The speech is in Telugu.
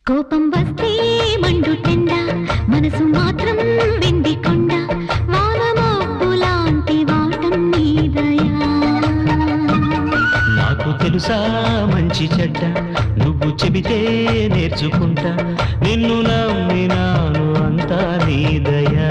కోపం వస్తే మండుటెండ మనసు మాత్రం వెండి కొండ వానమబ్బులాంటి వాటం నీదయా నాకు తెలుసా మంచి చెడ్డ నువ్వు చెబితే నేర్చుకుంటా నిన్ను నమ్మినాను అంతా నీదయా